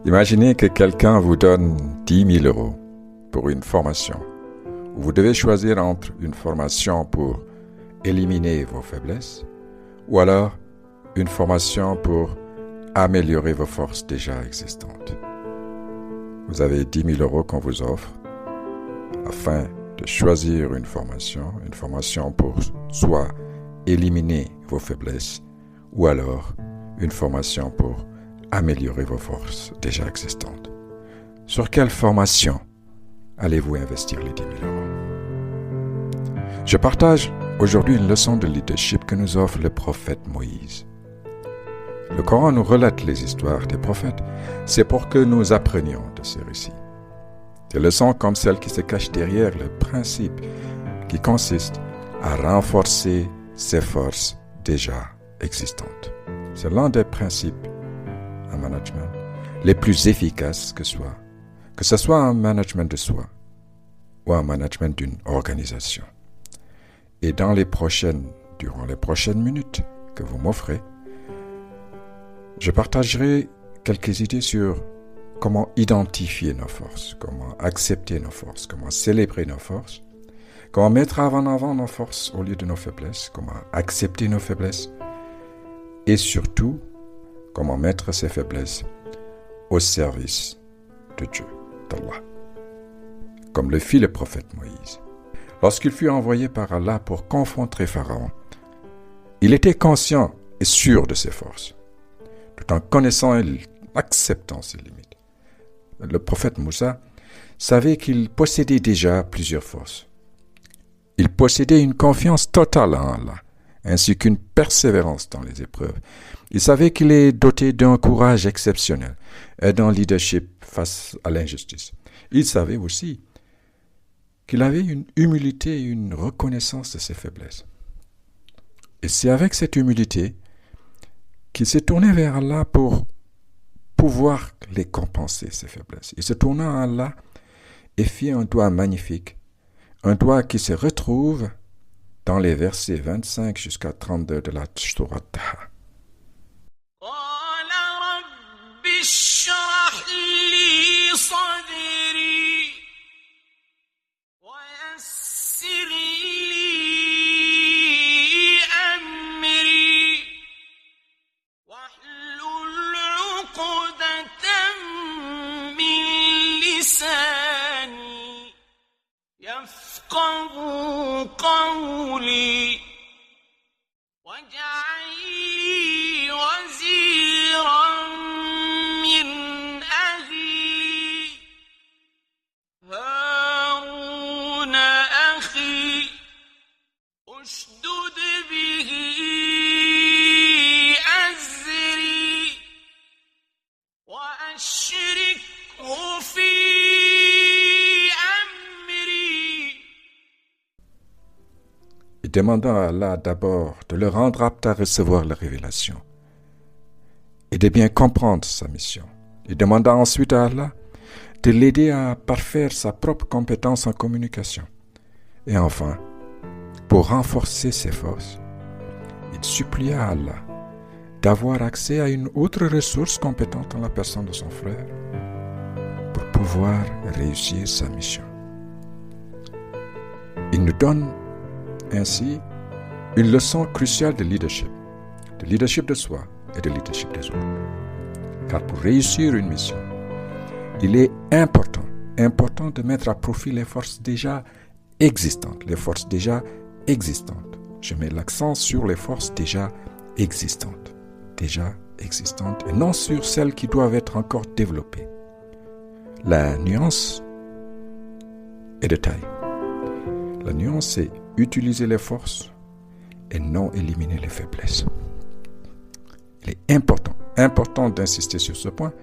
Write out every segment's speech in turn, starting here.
Imaginez que quelqu'un vous donne 10 000 euros pour une formation. Vous devez choisir entre une formation pour éliminer vos faiblesses ou alors une formation pour améliorer vos forces déjà existantes. Vous avez 10 000 euros qu'on vous offre afin de choisir une formation pour soit éliminer vos faiblesses ou alors une formation pour améliorer vos forces déjà existantes. Sur quelle formation allez-vous investir les 10 000 euros? Je partage aujourd'hui une leçon de leadership que nous offre le prophète Moïse. Le Coran nous relate les histoires des prophètes. C'est pour que nous apprenions de ces récits. Des leçons comme celles qui se cachent derrière le principe qui consiste à renforcer ses forces déjà existantes. C'est l'un des principes en management les plus efficaces que ce soit un management de soi ou un management d'une organisation. Et durant les prochaines minutes que vous m'offrez, je partagerai quelques idées sur comment identifier nos forces, comment accepter nos forces, comment célébrer nos forces, comment mettre en avant nos forces au lieu de nos faiblesses, comment accepter nos faiblesses et surtout, comment mettre ces faiblesses au service de Dieu, d'Allah, comme le fit le prophète Moïse. Lorsqu'il fut envoyé par Allah pour confronter Pharaon, il était conscient et sûr de ses forces, tout en connaissant et acceptant ses limites. Le prophète Moussa savait qu'il possédait déjà plusieurs forces. Il possédait une confiance totale en Allah, ainsi qu'une persévérance dans les épreuves. Il savait qu'il est doté d'un courage exceptionnel et d'un leadership face à l'injustice. Il savait aussi qu'il avait une humilité et une reconnaissance de ses faiblesses. Et c'est avec cette humilité qu'il s'est tourné vers Allah pour pouvoir les compenser, ces faiblesses. Il se tourna à Allah et fit un doigt magnifique, un doigt qui se retrouve dans les versets 25 jusqu'à 32 de la Sourate Taha. قولي واجعل لي وزيرا من أهلي هارون أخي أشدد به أزري وأشركه في Demandant à Allah d'abord de le rendre apte à recevoir la révélation et de bien comprendre sa mission. Il demanda ensuite à Allah de l'aider à parfaire sa propre compétence en communication. Et enfin, pour renforcer ses forces, il supplia à Allah d'avoir accès à une autre ressource compétente en la personne de son frère pour pouvoir réussir sa mission. Il nous donne ainsi une leçon cruciale de leadership de soi et de leadership des autres. Car pour réussir une mission, il est important de mettre à profit les forces déjà existantes. Je mets l'accent sur les forces déjà existantes et non sur celles qui doivent être encore développées. La nuance est de taille. La nuance, c'est utiliser les forces et non éliminer les faiblesses. Il est important d'insister sur ce point,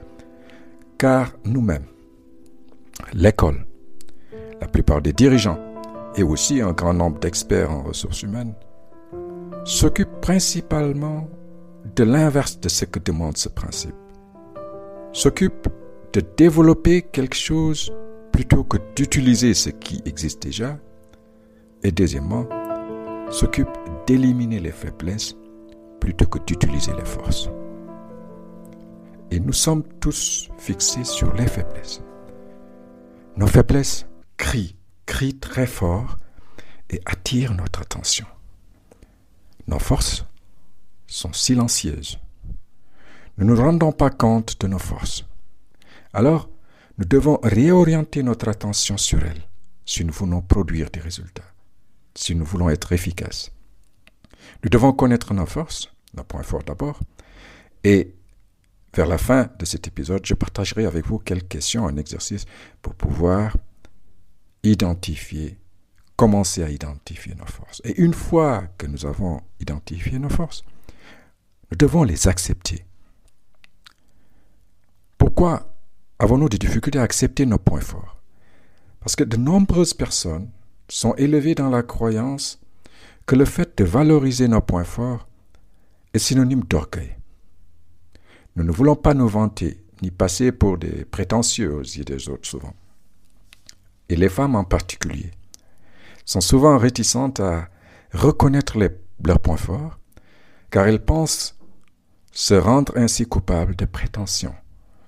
car nous-mêmes, l'école, la plupart des dirigeants et aussi un grand nombre d'experts en ressources humaines s'occupent principalement de l'inverse de ce que demande ce principe. S'occupent de développer quelque chose plutôt que d'utiliser ce qui existe déjà. Et deuxièmement, s'occupe d'éliminer les faiblesses plutôt que d'utiliser les forces. Et nous sommes tous fixés sur les faiblesses. Nos faiblesses crient très fort et attirent notre attention. Nos forces sont silencieuses. Nous ne nous rendons pas compte de nos forces. Alors, nous devons réorienter notre attention sur elles si nous voulons produire des résultats, si nous voulons être efficaces. Nous devons connaître nos forces, nos points forts d'abord, et vers la fin de cet épisode, je partagerai avec vous quelques questions, un exercice pour pouvoir commencer à identifier nos forces. Et une fois que nous avons identifié nos forces, nous devons les accepter. Pourquoi avons-nous des difficultés à accepter nos points forts? Parce que de nombreuses personnes sont élevées dans la croyance que le fait de valoriser nos points forts est synonyme d'orgueil. Nous ne voulons pas nous vanter, ni passer pour des prétentieux aux yeux des autres souvent. Et les femmes en particulier sont souvent réticentes à reconnaître leurs points forts, car elles pensent se rendre ainsi coupables de prétention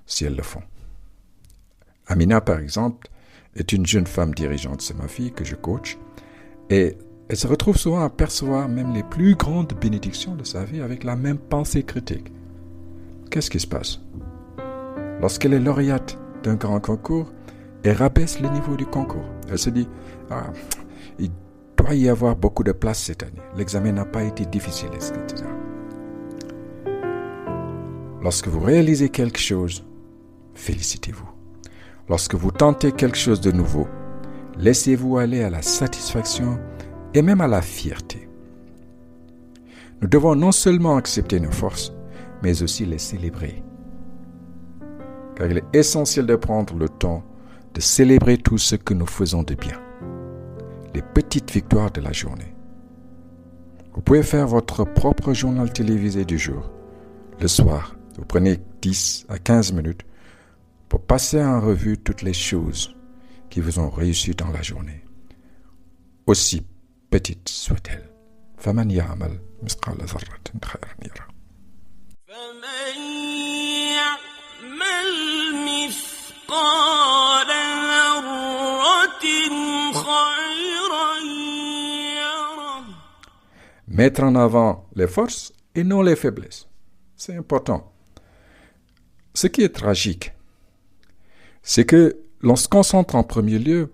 si elles le font. Amina, par exemple, est une jeune femme dirigeante, c'est ma fille que je coach, et elle se retrouve souvent à percevoir même les plus grandes bénédictions de sa vie avec la même pensée critique. Qu'est-ce qui se passe? Lorsqu'elle est lauréate d'un grand concours, elle rabaisse le niveau du concours. Elle se dit, il doit y avoir beaucoup de place cette année. L'examen n'a pas été difficile, etc. Lorsque vous réalisez quelque chose, félicitez-vous. Lorsque vous tentez quelque chose de nouveau, laissez-vous aller à la satisfaction et même à la fierté. Nous devons non seulement accepter nos forces, mais aussi les célébrer. Car il est essentiel de prendre le temps de célébrer tout ce que nous faisons de bien. Les petites victoires de la journée. Vous pouvez faire votre propre journal télévisé du jour. Le soir, vous prenez 10 à 15 minutes pour passer en revue toutes les choses qui vous ont réussi dans la journée. Aussi petites soient-elles. فَمَنْ يَعْمَلْ مِثْقَالَ ذَرَّةٍ خَيْرًا يَرَهُ. فمن يعمل مثقال ذرة خيرا يره. Mettre en avant les forces et non les faiblesses. C'est important. Ce qui est tragique, c'est que l'on se concentre en premier lieu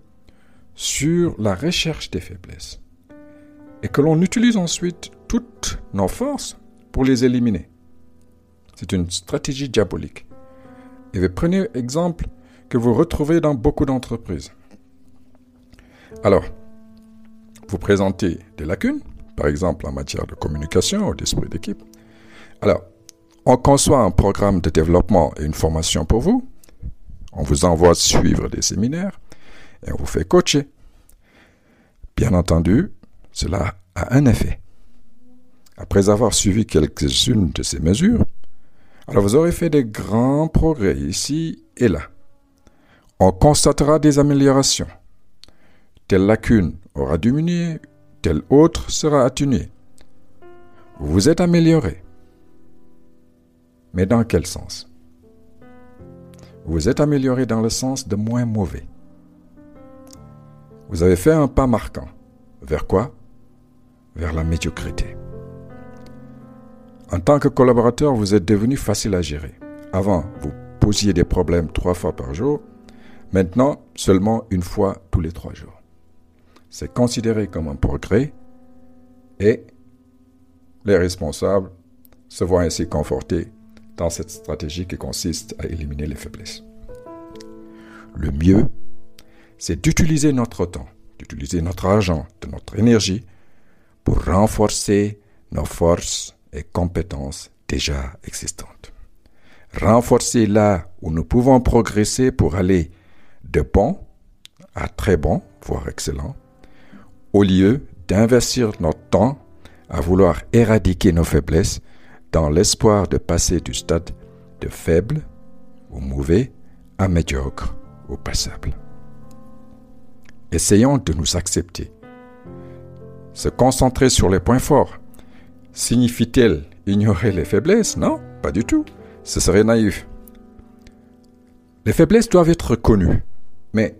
sur la recherche des faiblesses et que l'on utilise ensuite toutes nos forces pour les éliminer. C'est une stratégie diabolique. Et prenez exemple que vous retrouvez dans beaucoup d'entreprises. Alors, vous présentez des lacunes, par exemple en matière de communication ou d'esprit d'équipe. Alors, on conçoit un programme de développement et une formation pour vous. On vous envoie suivre des séminaires et on vous fait coacher. Bien entendu, cela a un effet. Après avoir suivi quelques-unes de ces mesures, alors vous aurez fait des grands progrès ici et là. On constatera des améliorations. Telle lacune aura diminué, telle autre sera atténuée. Vous vous êtes amélioré. Mais dans quel sens? Vous vous êtes amélioré dans le sens de moins mauvais. Vous avez fait un pas marquant. Vers quoi? Vers la médiocrité. En tant que collaborateur, vous êtes devenu facile à gérer. Avant, vous posiez des problèmes 3 fois par jour. Maintenant, seulement 1 fois tous les 3 jours. C'est considéré comme un progrès et les responsables se voient ainsi confortés dans cette stratégie qui consiste à éliminer les faiblesses. Le mieux, c'est d'utiliser notre temps, d'utiliser notre argent, de notre énergie pour renforcer nos forces et compétences déjà existantes. Renforcer là où nous pouvons progresser pour aller de bon à très bon, voire excellent, au lieu d'investir notre temps à vouloir éradiquer nos faiblesses dans l'espoir de passer du stade de faible ou mauvais à médiocre ou passable. Essayons de nous accepter. Se concentrer sur les points forts signifie-t-il ignorer les faiblesses? Non, pas du tout. Ce serait naïf. Les faiblesses doivent être connues, mais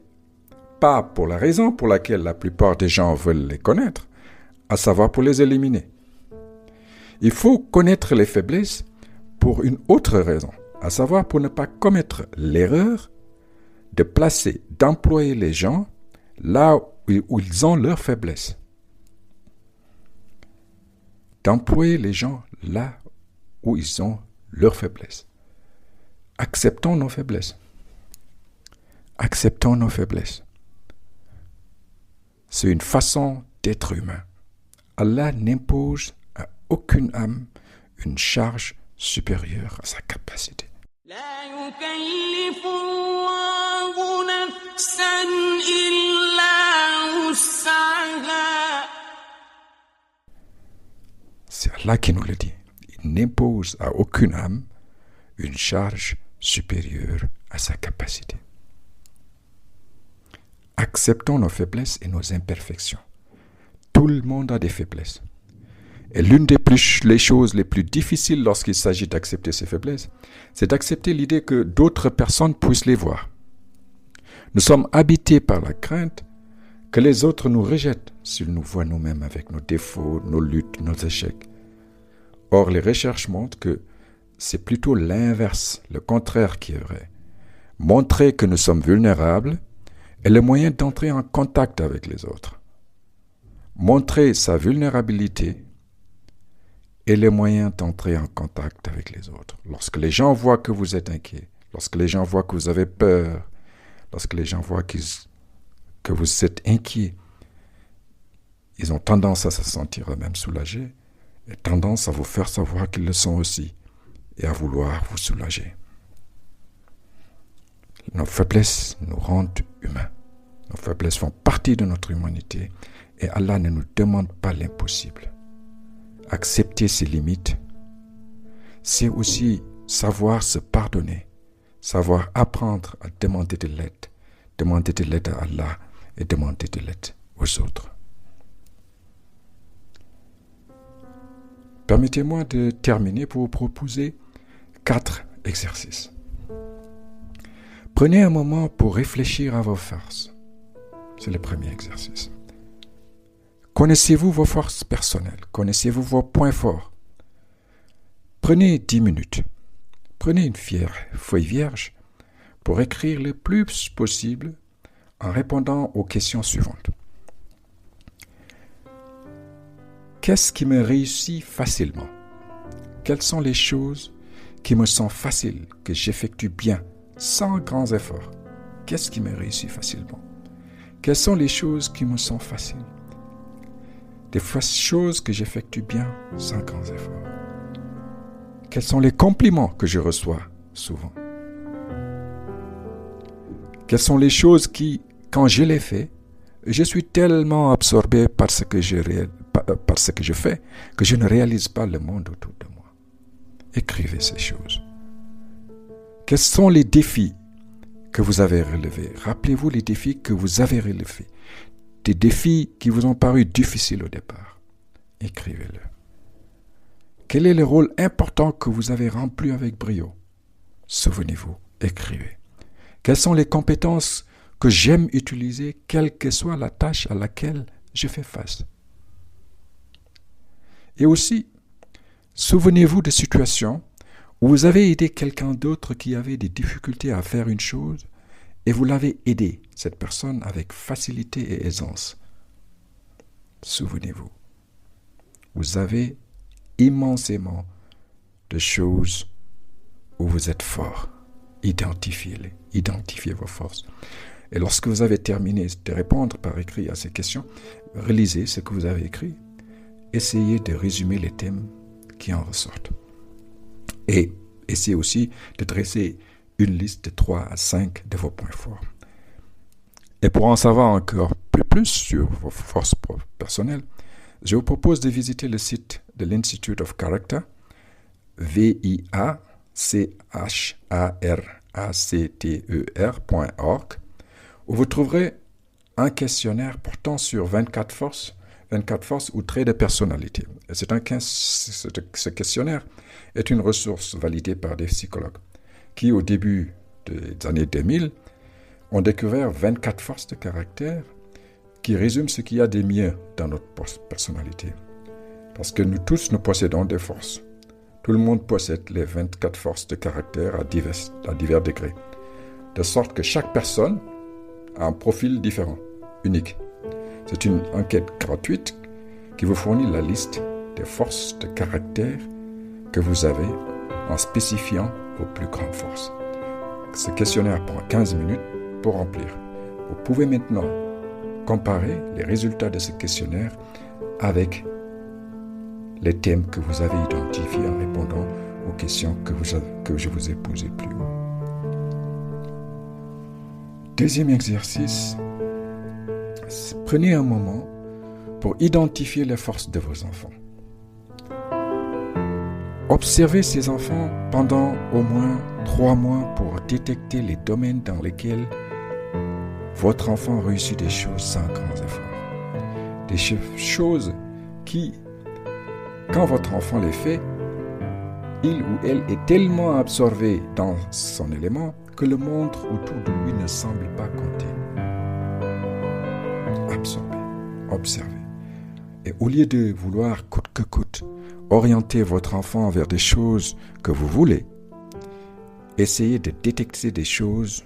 pas pour la raison pour laquelle la plupart des gens veulent les connaître, à savoir pour les éliminer. Il faut connaître les faiblesses pour une autre raison, à savoir pour ne pas commettre l'erreur d'employer les gens là où ils ont leurs faiblesses. D'employer les gens là où ils ont leurs faiblesses. Acceptons nos faiblesses. Acceptons nos faiblesses. C'est une façon d'être humain. Allah n'impose à aucune âme une charge supérieure à sa capacité. لا يكلف الله نفسا إلا وسعها. C'est Allah qui nous le dit. Il n'impose à aucune âme une charge supérieure à sa capacité. Acceptons nos faiblesses et nos imperfections. Tout le monde a des faiblesses. Et l'une les choses les plus difficiles lorsqu'il s'agit d'accepter ses faiblesses, c'est d'accepter l'idée que d'autres personnes puissent les voir. Nous sommes habités par la crainte que les autres nous rejettent s'ils nous voient nous-mêmes avec nos défauts, nos luttes, nos échecs. Or, les recherches montrent que c'est plutôt l'inverse, le contraire qui est vrai. Montrer que nous sommes vulnérables est le moyen d'entrer en contact avec les autres. Montrer sa vulnérabilité est le moyen d'entrer en contact avec les autres. Lorsque les gens voient que vous êtes inquiet, lorsque les gens voient que vous avez peur, lorsque les gens voient que vous êtes inquiet, ils ont tendance à se sentir eux-mêmes soulagés et tendance à vous faire savoir qu'ils le sont aussi et à vouloir vous soulager. Nos faiblesses nous rendent humains. Nos faiblesses font partie de notre humanité et Allah ne nous demande pas l'impossible. Accepter ses limites, c'est aussi savoir se pardonner, savoir apprendre à demander de l'aide à Allah et demander de l'aide aux autres. Permettez-moi de terminer pour vous proposer 4 exercices. Prenez un moment pour réfléchir à vos forces. C'est le premier exercice. Connaissez-vous vos forces personnelles? Connaissez-vous vos points forts? Prenez 10 minutes. Prenez une feuille vierge pour écrire le plus possible en répondant aux questions suivantes. Qu'est-ce qui me réussit facilement? Quelles sont les choses qui me sont faciles, que j'effectue bien, sans grands efforts? Qu'est-ce qui me réussit facilement? Quelles sont les choses qui me sont faciles? Des choses que j'effectue bien, sans grands efforts. Quels sont les compliments que je reçois souvent? Quelles sont les choses qui, quand je les fais, je suis tellement absorbé par ce que je fais que je ne réalise pas le monde autour de moi. Écrivez ces choses. Quels sont les défis que vous avez relevés? Rappelez-vous les défis que vous avez relevés. Des défis qui vous ont paru difficiles au départ. Écrivez-le. Quel est le rôle important que vous avez rempli avec brio? Souvenez-vous, écrivez. Quelles sont les compétences que j'aime utiliser, quelle que soit la tâche à laquelle je fais face? Et aussi, souvenez-vous de situations où vous avez aidé quelqu'un d'autre qui avait des difficultés à faire une chose et vous l'avez aidé, cette personne, avec facilité et aisance. Souvenez-vous, vous avez immensément de choses où vous êtes fort. Identifiez-les, identifiez vos forces. Et lorsque vous avez terminé de répondre par écrit à ces questions, relisez ce que vous avez écrit. Essayez de résumer les thèmes qui en ressortent. Et essayez aussi de dresser une liste de 3 à 5 de vos points forts. Et pour en savoir encore plus sur vos forces personnelles, je vous propose de visiter le site de l'Institute of Character, viacharacter.org, où vous trouverez un questionnaire portant sur 24 forces ou traits de personnalité. Et ce questionnaire est une ressource validée par des psychologues qui, au début des années 2000 ont découvert 24 forces de caractère qui résument ce qu'il y a de mieux dans notre personnalité. Parce que nous tous, nous possédons des forces. Tout le monde possède les 24 forces de caractère à divers degrés. De sorte que chaque personne a un profil différent, unique. C'est une enquête gratuite qui vous fournit la liste des forces de caractère que vous avez en spécifiant vos plus grandes forces. Ce questionnaire prend 15 minutes pour remplir. Vous pouvez maintenant comparer les résultats de ce questionnaire avec les thèmes que vous avez identifiés en répondant aux questions que je vous ai posées plus haut. Deuxième exercice, prenez un moment pour identifier les forces de vos enfants. Observez ces enfants pendant au moins 3 mois pour détecter les domaines dans lesquels votre enfant réussit des choses sans grands efforts. Des choses qui, quand votre enfant les fait, il ou elle est tellement absorbé dans son élément que le monde autour de lui ne semble pas compter. Absorbez, observez. Et au lieu de vouloir coûte que coûte orienter votre enfant vers des choses que vous voulez, essayez de détecter des choses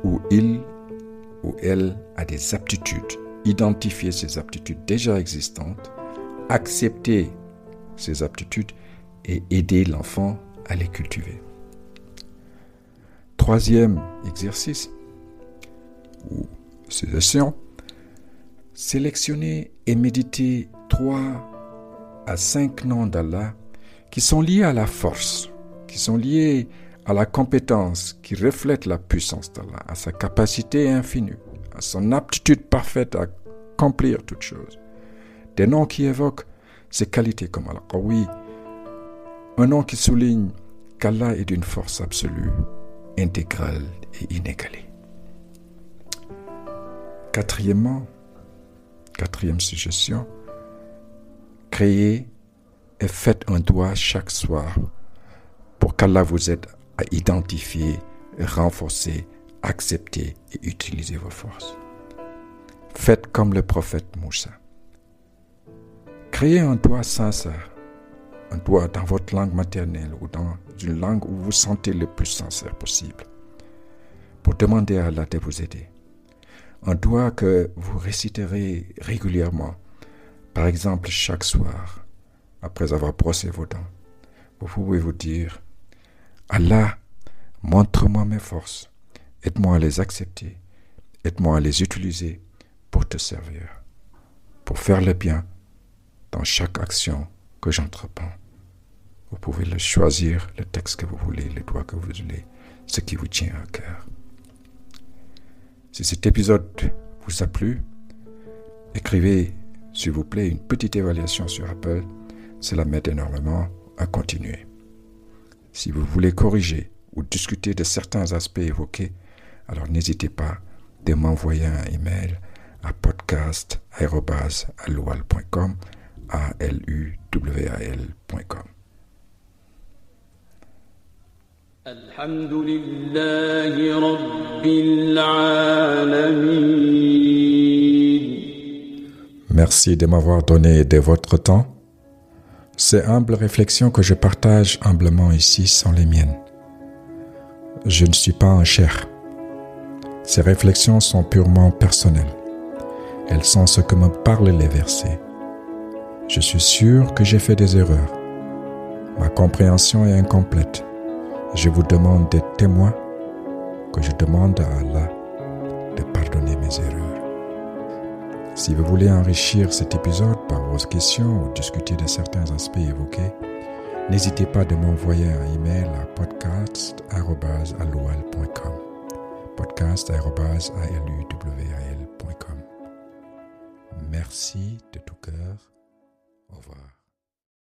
où il ou elle a des aptitudes. Identifiez ces aptitudes déjà existantes, acceptez ces aptitudes et aidez l'enfant à les cultiver. Troisième exercice ou suggestion, sélectionnez et méditez 3 à 5 noms d'Allah qui sont liés à la force, qui sont liés à la compétence, qui reflètent la puissance d'Allah, à sa capacité infinie, à son aptitude parfaite à accomplir toutes choses. Des noms qui évoquent ses qualités comme Al-Qawi, un nom qui souligne qu'Allah est d'une force absolue, intégrale et inégalée. Quatrième suggestion, créez et faites un doigt chaque soir pour qu'Allah vous aide à identifier, renforcer, accepter et utiliser vos forces. Faites comme le prophète Moussa. Créez un doigt sincère, un doigt dans votre langue maternelle ou dans une langue où vous vous sentez le plus sincère possible pour demander à Allah de vous aider. Un doigt que vous réciterez régulièrement, par exemple chaque soir, après avoir brossé vos dents. Vous pouvez vous dire « Allah, montre-moi mes forces, aide-moi à les accepter, aide-moi à les utiliser pour te servir, pour faire le bien dans chaque action que j'entreprends. » Vous pouvez choisir le texte que vous voulez, le doigt que vous voulez, ce qui vous tient à cœur. Si cet épisode vous a plu, écrivez, s'il vous plaît, une petite évaluation sur Apple. Cela m'aide énormément à continuer. Si vous voulez corriger ou discuter de certains aspects évoqués, alors n'hésitez pas de m'envoyer un email à podcast@aluwal.com, aluwal.com. Alhamdulillahi Rabbil Alamin. Merci de m'avoir donné de votre temps. Ces humbles réflexions que je partage humblement ici sont les miennes. Je ne suis pas un cheikh. Ces réflexions sont purement personnelles. Elles sont ce que me parlent les versets. Je suis sûr que j'ai fait des erreurs. Ma compréhension est incomplète. Je vous demande d'être témoin, que je demande à Allah de pardonner mes erreurs. Si vous voulez enrichir cet épisode par vos questions ou discuter de certains aspects évoqués, n'hésitez pas de m'envoyer un email à podcast@aluwal.com. podcast@aluwal.com. Merci de tout cœur. Au revoir.